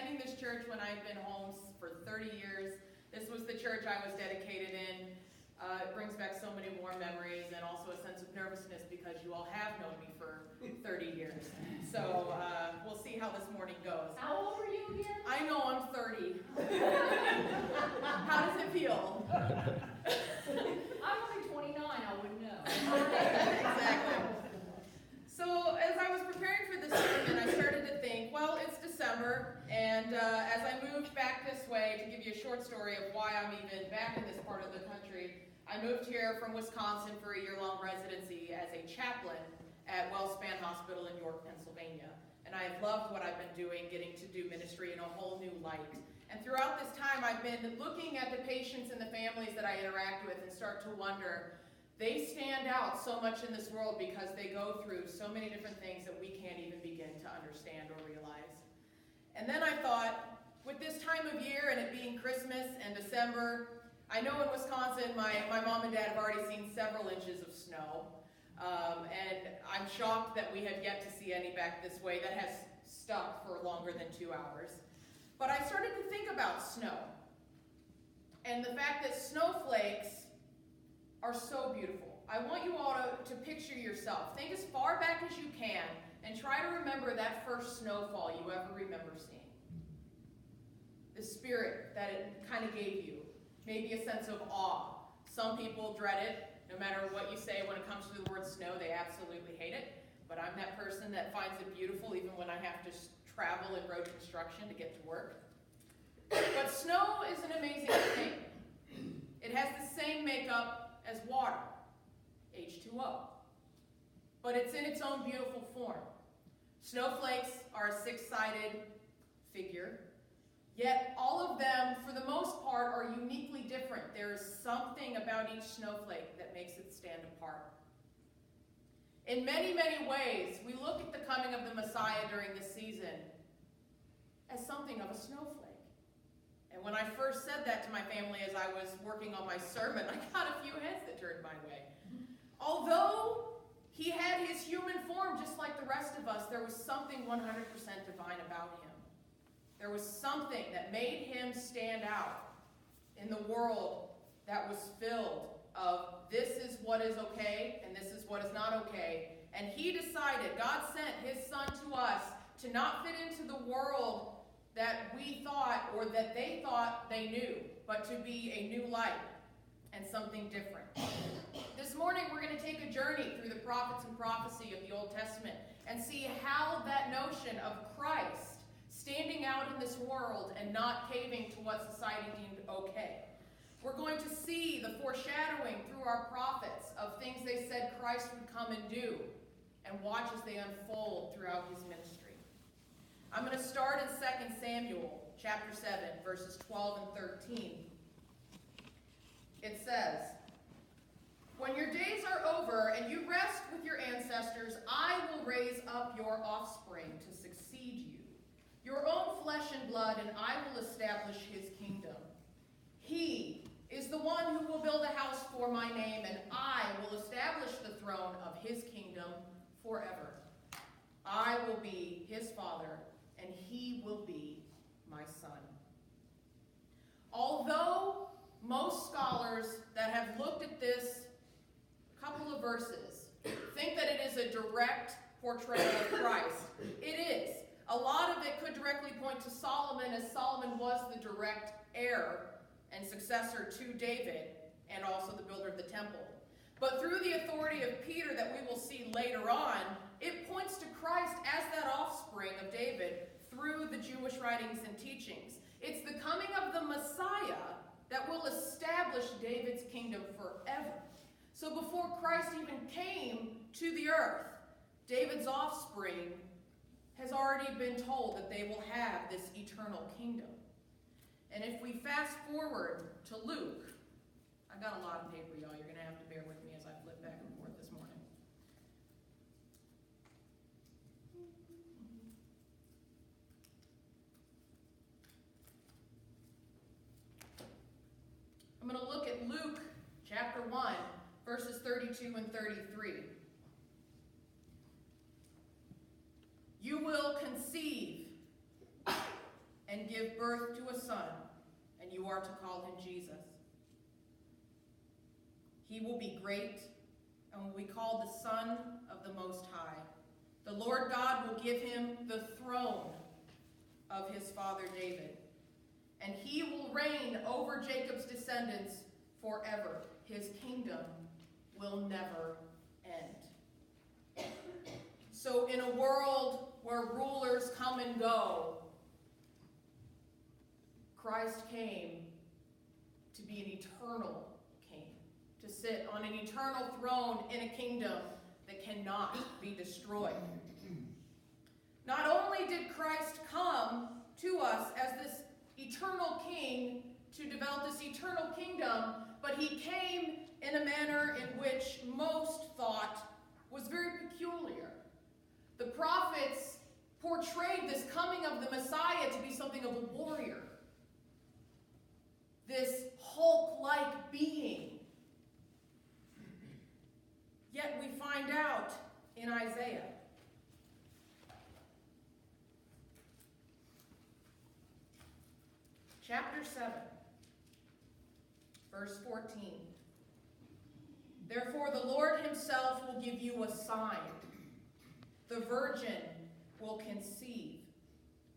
attending this church when I'd been home for 30 years. This was the church I was dedicated in. It brings back so many warm memories and also a sense of nervousness because you all have known me for 30 years. So we'll see how this morning goes. How old are you again? I know I'm 30. How does it feel? I'm only 29, I wouldn't know. Exactly. So as I was preparing for this sermon, I started to think, well, it's December, and as I moved back this way, to give you a short story of why I'm even back in this part of the country, I moved here from Wisconsin for a year-long residency as a chaplain at WellSpan Hospital in York, Pennsylvania. And I have loved what I've been doing, getting to do ministry in a whole new light. And throughout this time, I've been looking at the patients and the families that I interact with and start to wonder, they stand out so much in this world because they go through so many different things that we can't even begin to understand or realize. And then I thought, with this time of year and it being Christmas and December, I know in Wisconsin, my mom and dad have already seen several inches of snow. And I'm shocked that we have yet to see any back this way that has stuck for longer than 2 hours. But I started to think about snow and the fact that snowflakes are so beautiful. I want you all to picture yourself. Think as far back as you can and try to remember that first snowfall you ever remember seeing. The spirit that it kind of gave you. Maybe a sense of awe. Some people dread it. No matter what you say when it comes to the word snow, they absolutely hate it. But I'm that person that finds it beautiful even when I have to travel in road construction to get to work. But snow is an amazing thing. It has the same makeup as water, H2O. But it's in its own beautiful form. Snowflakes are a six-sided figure. Yet all of them, for the most part, are uniquely different. There is something about each snowflake that makes it stand apart. In many, many ways, we look at the coming of the Messiah during this season as something of a snowflake. And when I first said that to my family as I was working on my sermon, I got a few heads that turned my way. Although he had his human form just like the rest of us, there was something 100% divine about him. There was something that made him stand out in the world that was filled of this is what is okay and this is what is not okay. And he decided, God sent his son to us to not fit into the world that we thought or that they thought they knew, but to be a new light and something different. This morning we're going to take a journey through the prophets and prophecy of the Old Testament and see how that notion of Christ standing out in this world and not caving to what society deemed okay. We're going to see the foreshadowing through our prophets of things they said Christ would come and do, and watch as they unfold throughout his ministry. I'm going to start in 2 Samuel chapter 7, verses 12 and 13. It says, "When your days are over and you rest with your ancestors, I will raise up your offspring to succeed you, your own flesh and blood, and I will establish his kingdom. He is the one who will build a house for my name, and I will establish the throne of his kingdom forever. I will be his father, and he will be my son." Although most scholars that have looked at this couple of verses think that it is a direct portrayal of Christ, it is. A lot of it could directly point to Solomon, as Solomon was the direct heir and successor to David, and also the builder of the temple. But through the authority of Peter that we will see later on, it points to Christ as that offspring of David through the Jewish writings and teachings. It's the coming of the Messiah that will establish David's kingdom forever. So before Christ even came to the earth, David's offspring has already been told that they will have this eternal kingdom. And if we fast forward to Luke, I got a lot of paper, y'all. You're going to have to bear with me as I flip back and forth this morning. I'm going to look at Luke chapter 1, verses 32 and 33. "You will conceive and give birth to a son, and you are to call him Jesus. He will be great and will be called the Son of the Most High. The Lord God will give him the throne of his father David, and he will reign over Jacob's descendants forever. His kingdom will never end. So in a world where rulers come and go, Christ came to be an eternal king, to sit on an eternal throne in a kingdom that cannot be destroyed. Not only did Christ come to us as this eternal king to develop this eternal kingdom, but he came in a manner in which most thought was very peculiar. The prophets portrayed this coming of the Messiah to be something of a warrior, this Hulk-like being. Yet we find out in Isaiah chapter 7, verse 14. Therefore the Lord himself will give you a sign. The virgin will conceive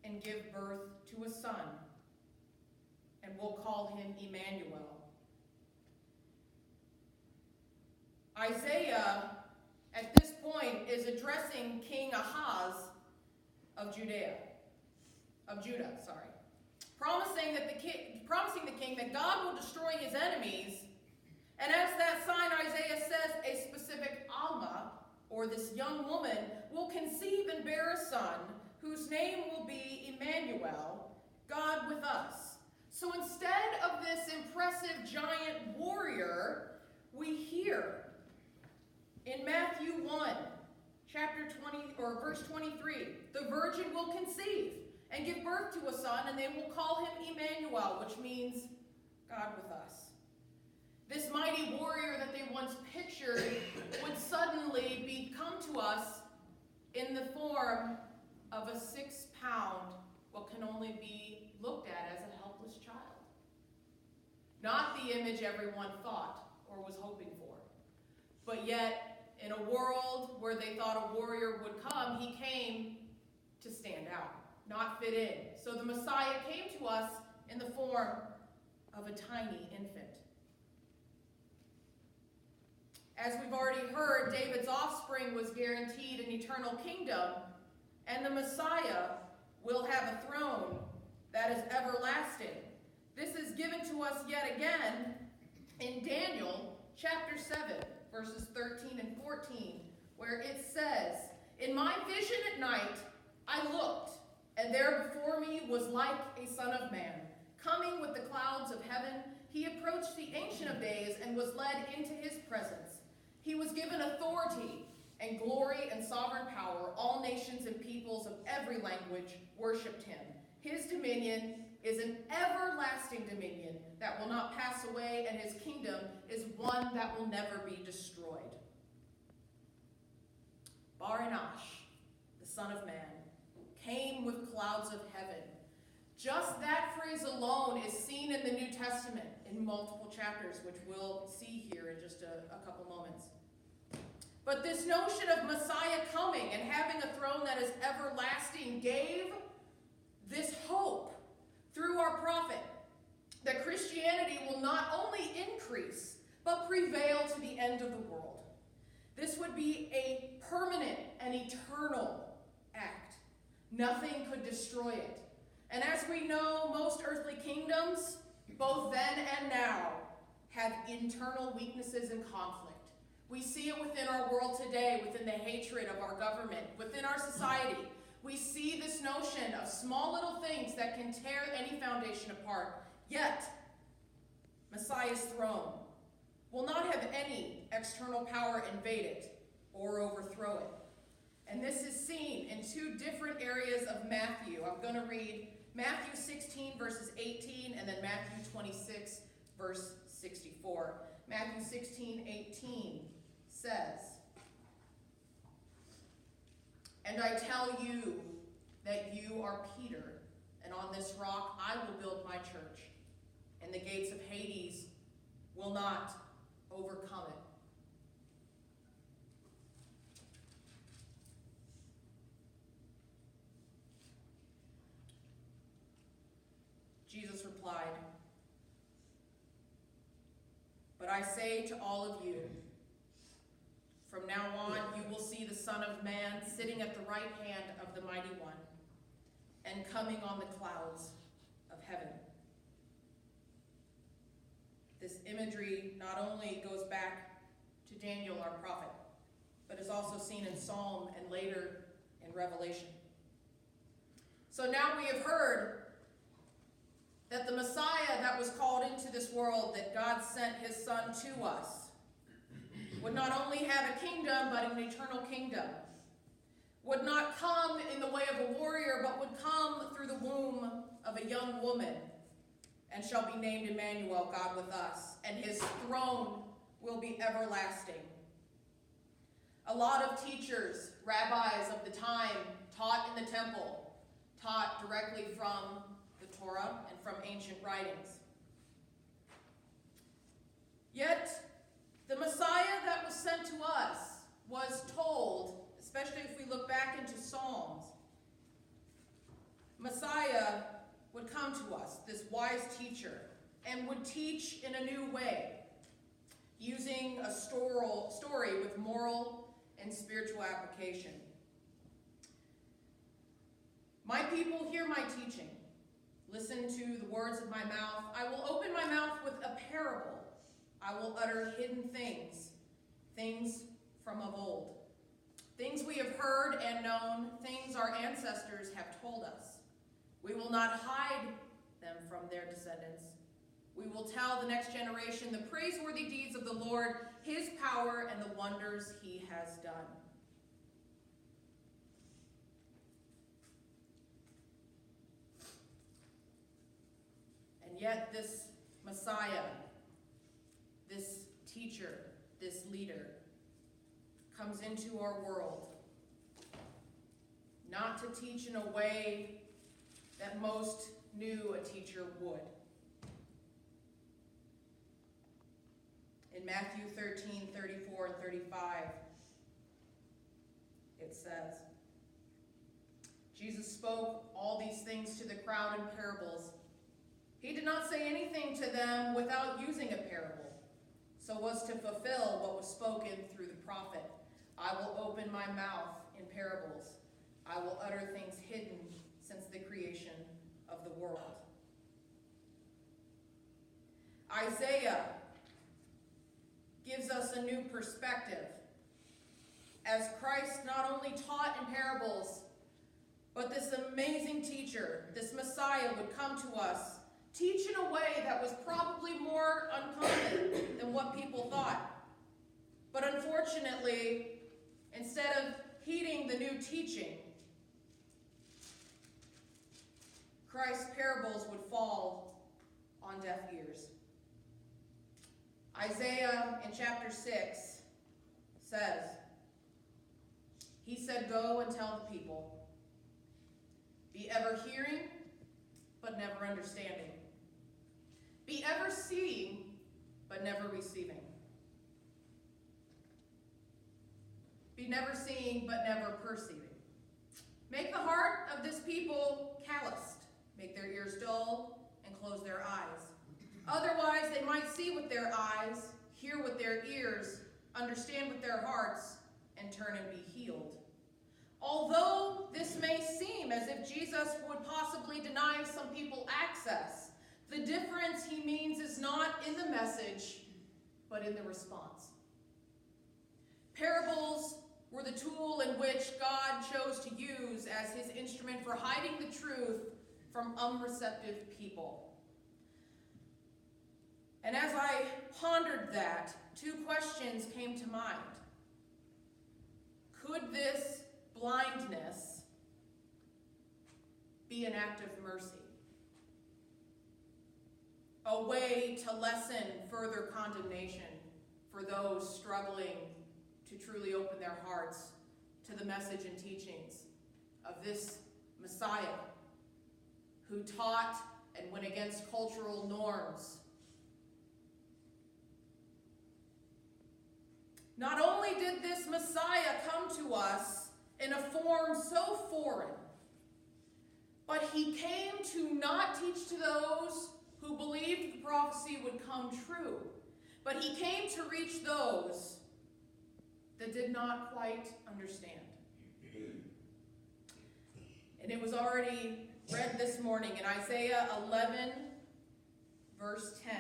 and give birth to a son, and will call him Emmanuel. Isaiah, at this point, is addressing King Ahaz of Judah, promising the king that God will destroy his enemies. And as that sign, Isaiah says, a specific Alma, or this young woman, will conceive and bear a son, whose name will be Emmanuel, God with us. So instead of this impressive giant warrior, we hear in Matthew 1, chapter 20, or verse 23, the virgin will conceive and give birth to a son, and they will call him Emmanuel, which means God with us. This mighty warrior that they once pictured would suddenly come to us in the form of a 6-pound, what can only be looked at as a helpless child. Not the image everyone thought or was hoping for. But yet, in a world where they thought a warrior would come, he came to stand out, not fit in. So the Messiah came to us in the form of a tiny infant. As we've already heard, David's offspring was guaranteed an eternal kingdom, and the Messiah will have a throne that is everlasting. This is given to us yet again in Daniel chapter 7, verses 13 and 14, where it says, "In my vision at night I looked, and there before me was like a son of man, coming with the clouds of heaven. He approached the Ancient of Days and was led into his presence. He was given authority and glory and sovereign power. All nations and peoples of every language worshipped him. His dominion is an everlasting dominion that will not pass away, and his kingdom is one that will never be destroyed." Bar-Anash, the Son of Man, came with clouds of heaven. Just that phrase alone is seen in the New Testament in multiple chapters, which we'll see here in just a couple moments. But this notion of Messiah coming and having a throne that is everlasting gave this hope through our prophet that Christianity will not only increase, but prevail to the end of the world. This would be a permanent and eternal act. Nothing could destroy it. And as we know, most earthly kingdoms, both then and now, have internal weaknesses and conflict. We see it within our world today, within the hatred of our government, within our society. We see this notion of small little things that can tear any foundation apart. Yet, Messiah's throne will not have any external power invade it or overthrow it. And this is seen in two different areas of Matthew. I'm going to read Matthew 16, verses 18, and then Matthew 26, verse 64. Matthew 16, 18 says, "And I tell you that you are Peter, and on this rock I will build my church, and the gates of Hades will not overcome it. Jesus replied, "But I say to all of you, from now on you will see the Son of Man sitting at the right hand of the Mighty One and coming on the clouds of heaven." This imagery not only goes back to Daniel, our prophet, but is also seen in Psalm and later in Revelation. So now we have heard that the Messiah that was called into this world, that God sent his Son to us, would not only have a kingdom, but an eternal kingdom. Would not come in the way of a warrior, but would come through the womb of a young woman, and shall be named Emmanuel, God with us, and his throne will be everlasting. A lot of teachers, rabbis of the time, taught in the temple, taught directly from the Torah and from ancient writings. Yet, the Messiah that was sent to us was told, especially if we look back into Psalms, Messiah would come to us, this wise teacher, and would teach in a new way, using a story with moral and spiritual application. My people, hear my teaching. Listen to the words of my mouth. I will open my mouth with a parable. I will utter hidden things, things from of old. Things we have heard and known, things our ancestors have told us. We will not hide them from their descendants. We will tell the next generation the praiseworthy deeds of the Lord, his power, and the wonders he has done. And yet this Messiah, this teacher, this leader, comes into our world not to teach in a way that most knew a teacher would. In Matthew 13, 34 and 35, it says, Jesus spoke all these things to the crowd in parables. He did not say anything to them without using a parable, so as to fulfill what was spoken through the prophet. I will open my mouth in parables. I will utter things hidden since the creation of the world. Isaiah gives us a new perspective, as Christ not only taught in parables, but this amazing teacher, this Messiah, would come to us, teach in a way that was probably more uncommon than what people thought. But unfortunately, instead of heeding the new teaching, Christ's parables would fall on deaf ears. Isaiah in chapter 6 says, he said, "Go and tell the people, be ever hearing, but never understanding. Be ever seeing, but never receiving. Be never seeing, but never perceiving. Make the heart of this people calloused. Make their ears dull and close their eyes. Otherwise they might see with their eyes, hear with their ears, understand with their hearts, and turn and be healed." Although this may seem as if Jesus would possibly deny some people access, the difference he means is not in the message, but in the response. Parables were the tool in which God chose to use as his instrument for hiding the truth from unreceptive people. And as I pondered that, two questions came to mind. Could this blindness be an act of mercy? A way to lessen further condemnation for those struggling to truly open their hearts to the message and teachings of this Messiah, who taught and went against cultural norms. Not only did this Messiah come to us in a form so foreign, but he came to not teach to those who believed the prophecy would come true, but he came to reach those that did not quite understand. And it was already read this morning in Isaiah 11, verse 10.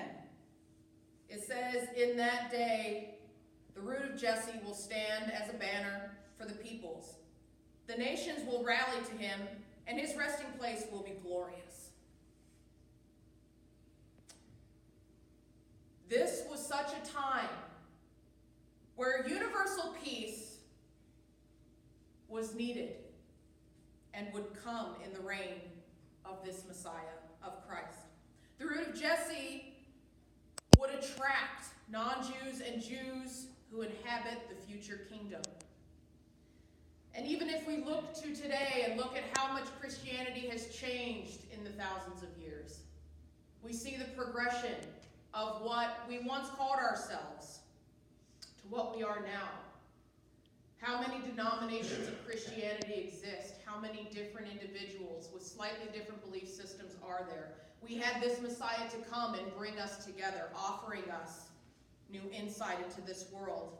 It says, "In that day, the root of Jesse will stand as a banner for the peoples. The nations will rally to him, and his resting place will be glorious." This was such a time where universal peace was needed and would come in the reign of this Messiah, of Christ. The root of Jesse would attract non-Jews and Jews who inhabit the future kingdom. And even if we look to today and look at how much Christianity has changed in the thousands of years, we see the progression of what we once called ourselves to what we are now. How many denominations of Christianity exist? How many different individuals with slightly different belief systems are there? We had this Messiah to come and bring us together, offering us new insight into this world.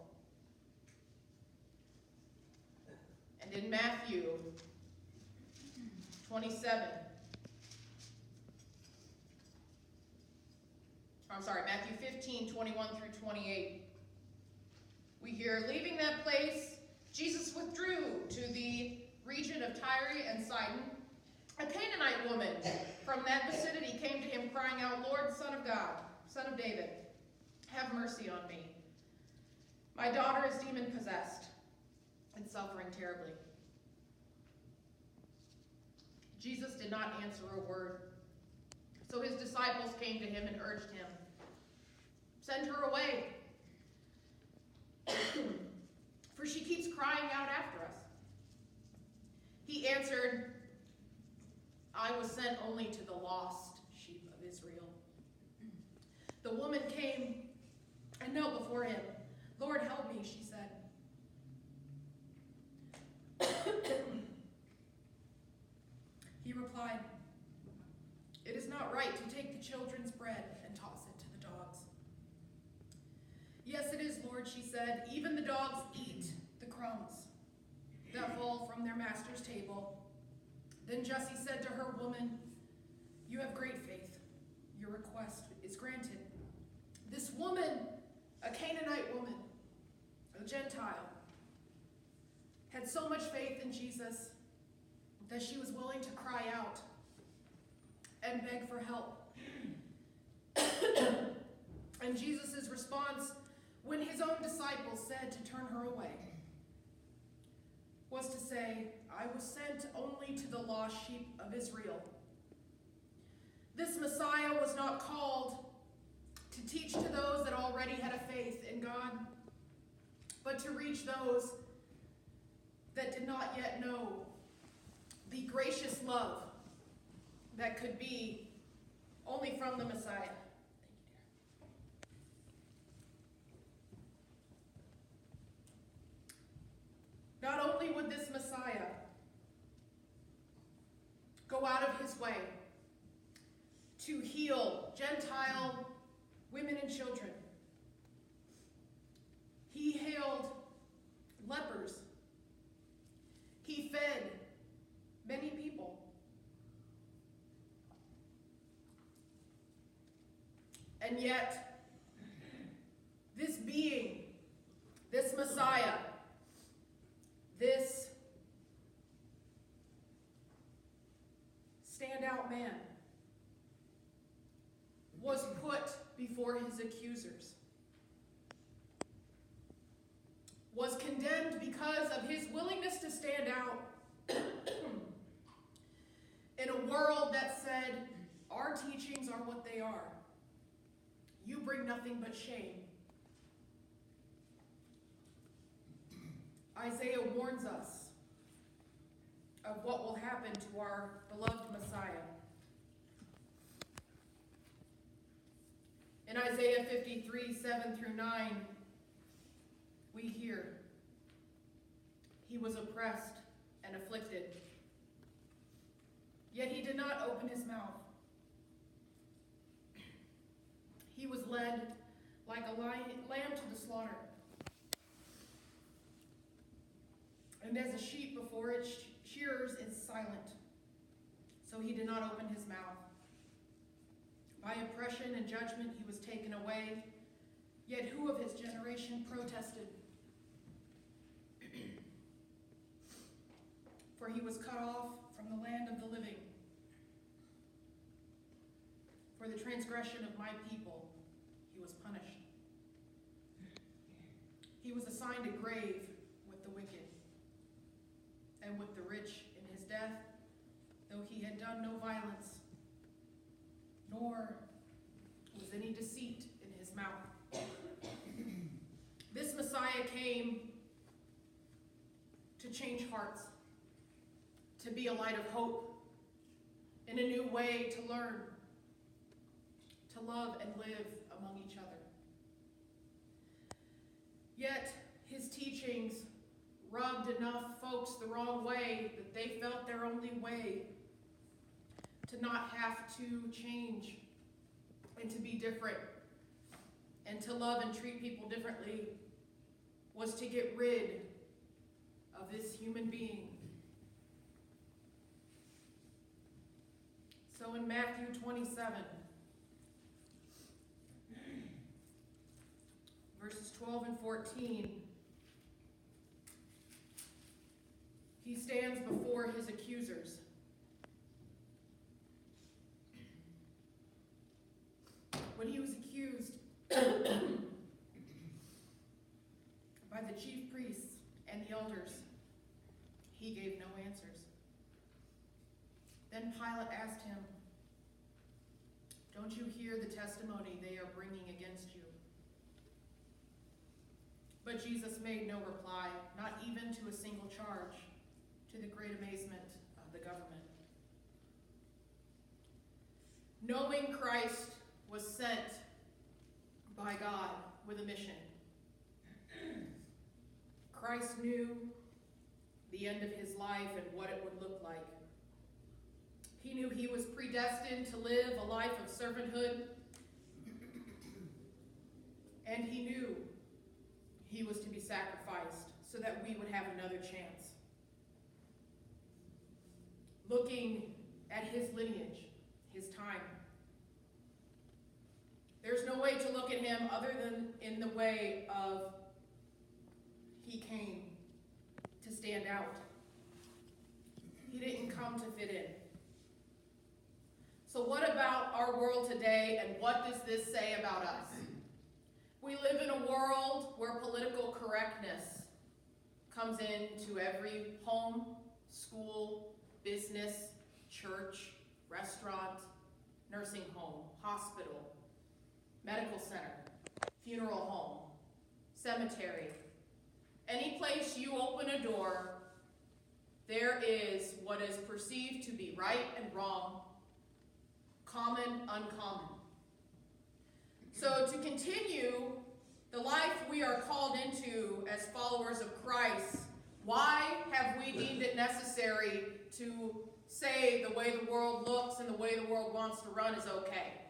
And in Matthew 15, 21 through 28, we hear, "Leaving that place, Jesus withdrew to the region of Tyre and Sidon. A Canaanite woman from that vicinity came to him, crying out, 'Lord, Son of God, Son of David, have mercy on me. My daughter is demon-possessed and suffering terribly.' Jesus did not answer a word. So his disciples came to him and urged him, 'Send her away, for she keeps crying out after us.' He answered, 'I was sent only to the lost sheep of Israel.' The woman came and knelt before him. 'Lord, help me,' she said. He replied, 'It is not right to take the children's bread and toss it to the dogs.' 'Yes, it is, Lord,' she said. 'Even the dogs eat the crumbs that fall from their master's table.' Then Jesse said to her, 'Woman, you have great faith. Your request is granted.' This woman, a Canaanite woman, a Gentile, had so much faith in Jesus that she was willing to cry out and beg for help. And Jesus' response, when his own disciples said to turn her away, was to say, 'I was sent only to the lost sheep of Israel.' This Messiah was not called to teach to those that already had a faith in God, but to reach those that did not yet know the gracious love that could be only from the Messiah. Not only would this Messiah go out of his way to heal Gentile women and children, he healed lepers. He fed many people. And yet, this being, this Messiah, this standout man, was put before his accusers, was condemned because of his willingness to stand out in a world that said, our teachings are what they are. You bring nothing but shame. Isaiah warns us of what will happen to our beloved Messiah In Isaiah 53, 7 through 9, we hear, "He was oppressed and afflicted, yet he did not open his mouth. He was led like a lamb to the slaughter, and as a sheep before its shearers is silent, so he did not open his mouth. By oppression and judgment he was taken away, yet who of his generation protested? For he was cut off from the land of the living. For the transgression of my people he was punished. He was assigned a grave with the wicked, and with the rich in his death, though he had done no violence, nor was any deceit in his mouth." This Messiah came to change hearts, to be a light of hope, in a new way to learn, to love and live among each other. Yet his teachings rubbed enough folks the wrong way that they felt their only way to not have to change and to be different and to love and treat people differently was to get rid of this human being. So in Matthew 27, verses 12 and 14, he stands before his accusers. When he was accused by the chief priests and the elders, he gave no answers. Then Pilate asked him, "Don't you hear the testimony they are bringing against you?" But Jesus made no reply, not even to a single charge, to the great amazement of the government. Knowing Christ was sent by God with a mission, Christ knew the end of his life and what it would look like. He knew he was predestined to live a life of servanthood, and he knew he was to be sacrificed so that we would have another chance. Looking at his lineage, his time, there's no way to look at him other than in the way of he came to stand out. He didn't come to fit in. So what about our world today, and what does this say about us? We live in a world where political correctness comes into every home, school, business, church, restaurant, nursing home, hospital, medical center, funeral home, cemetery. Any place you open a door, there is what is perceived to be right and wrong, common, uncommon. So to continue the life we are called into as followers of Christ, why have we deemed it necessary to say the way the world looks and the way the world wants to run is okay?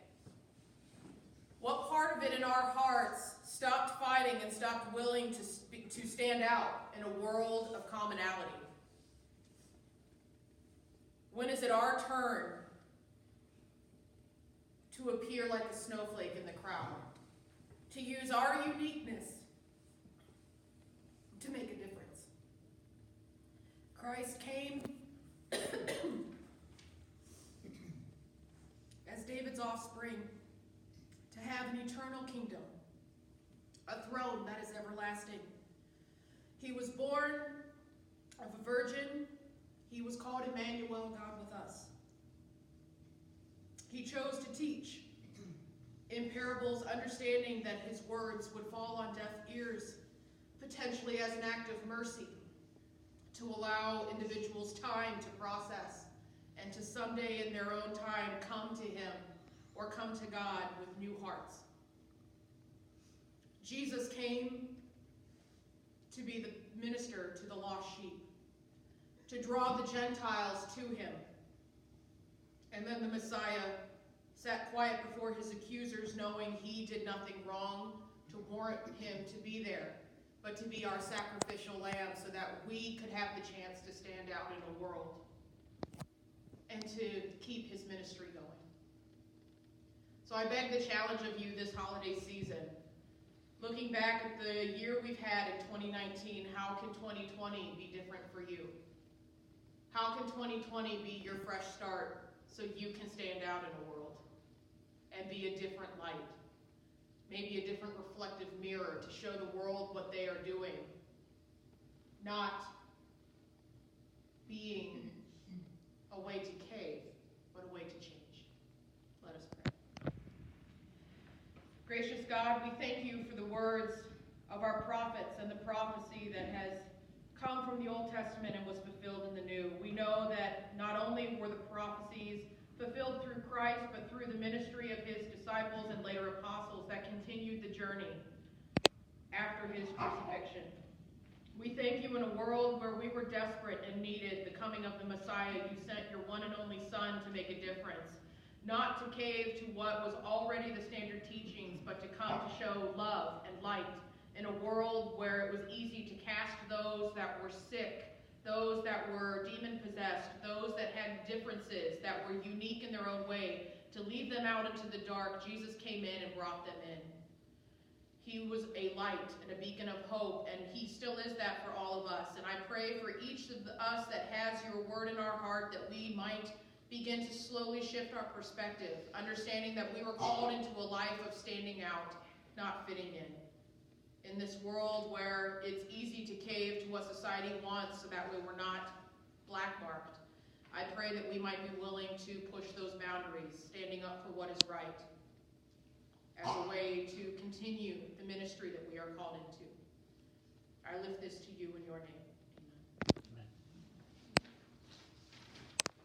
What part of it in our hearts stopped fighting and stopped willing to stand out in a world of commonality? When is it our turn to appear like a snowflake in the crowd, to use our uniqueness to make a difference? Christ came as David's offspring to have an eternal kingdom, a throne that is everlasting. He was born of a virgin. He was called Emmanuel, God with us. He chose to teach in parables, understanding that his words would fall on deaf ears, potentially as an act of mercy, to allow individuals time to process and to someday in their own time come to him or come to God with new hearts. Jesus came to be the minister to the lost sheep, to draw the Gentiles to him. And then the Messiah sat quiet before his accusers, knowing he did nothing wrong to warrant him to be there, but to be our sacrificial lamb so that we could have the chance to stand out in the world and to keep his ministry going. So I beg the challenge of you this holiday season. Looking back at the year we've had in 2019, how can 2020 be different for you? How can 2020 be your fresh start so you can stand out in the world and be a different light? Maybe a different reflective mirror to show the world what they are doing. Not being a way to cave, but a way to change. Let us pray. Gracious God, we thank you for the words of our prophets and the prophecy that has come from the Old Testament and was fulfilled in the New. We know that not only were the prophecies fulfilled through Christ, but through the ministry of his disciples and later apostles that continued the journey after his crucifixion. We thank you in a world where we were desperate and needed the coming of the Messiah. You sent your one and only Son to make a difference, not to cave to what was already the standard teachings, but to come to show love and light in a world where it was easy to cast those that were sick, those that were demon-possessed, those that had differences, that were unique in their own way, to leave them out into the dark. Jesus came in and brought them in. He was a light and a beacon of hope, and he still is that for all of us. And I pray for each of us that has your word in our heart that we might begin to slowly shift our perspective, understanding that we were called into a life of standing out, not fitting in. In this world where it's easy to cave to what society wants so that way we're not black-marked, I pray that we might be willing to push those boundaries, standing up for what is right, as a way to continue the ministry that we are called into. I lift this to you in your name.